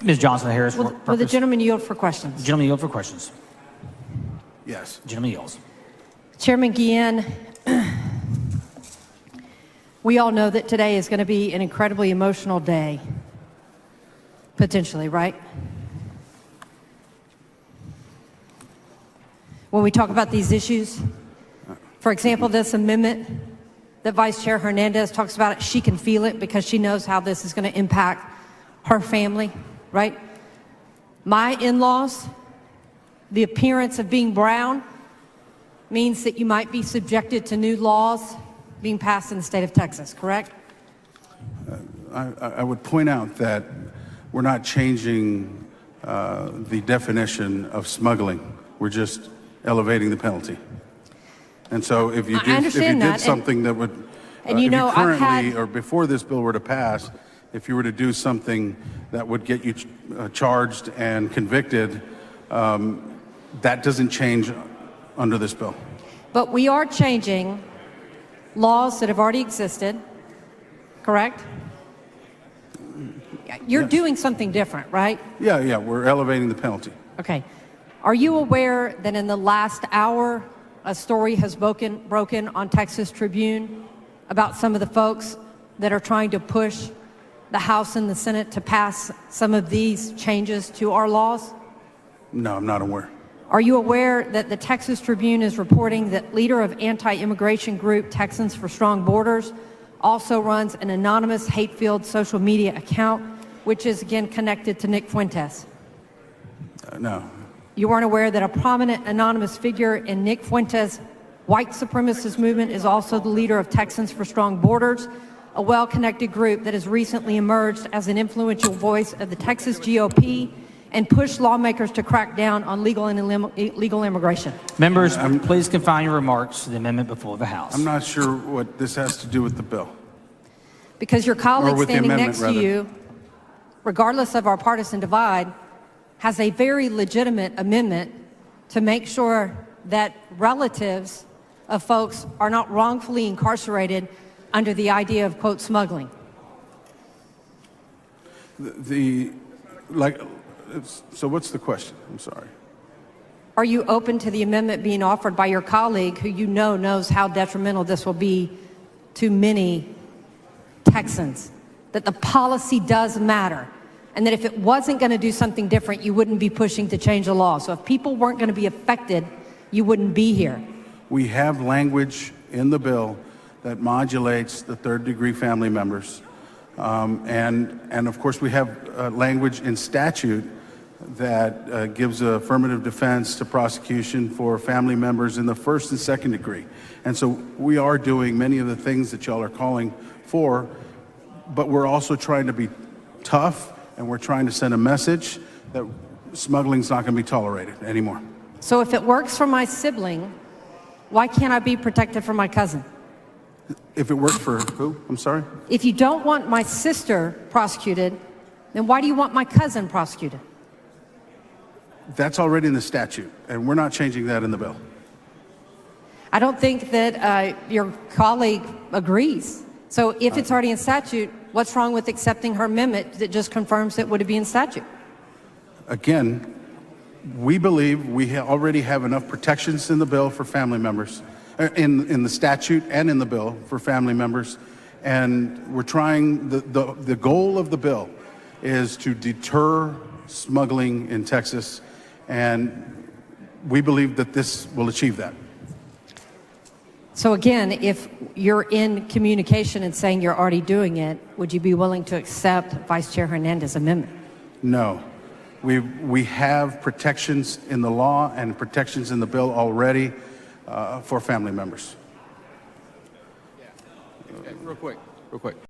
Ms. Johnson-Harris. Will the gentleman yield for questions? Gentleman yield for questions. Yes. Gentleman yields. Chairman Guillen, we all know that today is going to be an incredibly emotional day, potentially, right? When we talk about these issues, for example, this amendment that Vice Chair Hernandez talks about, she can feel it because she knows how this is going to impact her family, right? My in-laws, the appearance of being brown means that you might be subjected to new laws being passed in the state of Texas, correct? I would point out that we're not changing the definition of smuggling. We're just elevating the penalty. And so if you did something that would, and you know, currently or before this bill were to pass, if you were to do something that would get you charged and convicted, that doesn't change under this bill. But we are changing laws that have already existed, correct? You're doing something different, right? Yeah, we're elevating the penalty. Okay. Are you aware that in the last hour, a story has broken on Texas Tribune about some of the folks that are trying to push the House and the Senate to pass some of these changes to our laws? No, I'm not aware. Are you aware that the Texas Tribune is reporting that leader of anti-immigration group Texans for Strong Borders also runs an anonymous hate-filled social media account, which is again connected to Nick Fuentes? No. You weren't aware that a prominent anonymous figure in Nick Fuentes' white supremacist movement is also the leader of Texans for Strong Borders, a well-connected group that has recently emerged as an influential voice of the Texas GOP and pushed lawmakers to crack down on legal and illegal immigration? Members, please confine your remarks to the amendment before the House. I'm not sure what this has to do with the bill. Because your colleague standing next to you, regardless of our partisan divide, has a very legitimate amendment to make sure that relatives of folks are not wrongfully incarcerated under the idea of, quote, smuggling. So what's the question? I'm sorry. Are you open to the amendment being offered by your colleague who you know knows how detrimental this will be to many Texans, that the policy does matter, and that if it wasn't going to do something different, you wouldn't be pushing to change the law? So if people weren't going to be affected, you wouldn't be here. We have language in the bill that modulates the third-degree family members. And of course, we have language in statute that gives affirmative defense to prosecution for family members in the first and second degree. And so we are doing many of the things that y'all are calling for, but we're also trying to be tough, and we're trying to send a message that smuggling's not going to be tolerated anymore. So if it works for my sibling, why can't I be protected from my cousin? If it works for who? I'm sorry? If you don't want my sister prosecuted, then why do you want my cousin prosecuted? That's already in the statute, and we're not changing that in the bill. I don't think that your colleague agrees. So if it's already in statute, what's wrong with accepting her amendment that just confirms it would be in statute? Again, we believe we already have enough protections in the bill for family members, in the statute and in the bill for family members. And we're trying, the goal of the bill is to deter smuggling in Texas, and we believe that this will achieve that. So again, if you're in communication and saying you're already doing it, would you be willing to accept Vice Chair Hernandez's amendment? No. We have protections in the law and protections in the bill already for family members. Okay, real quick.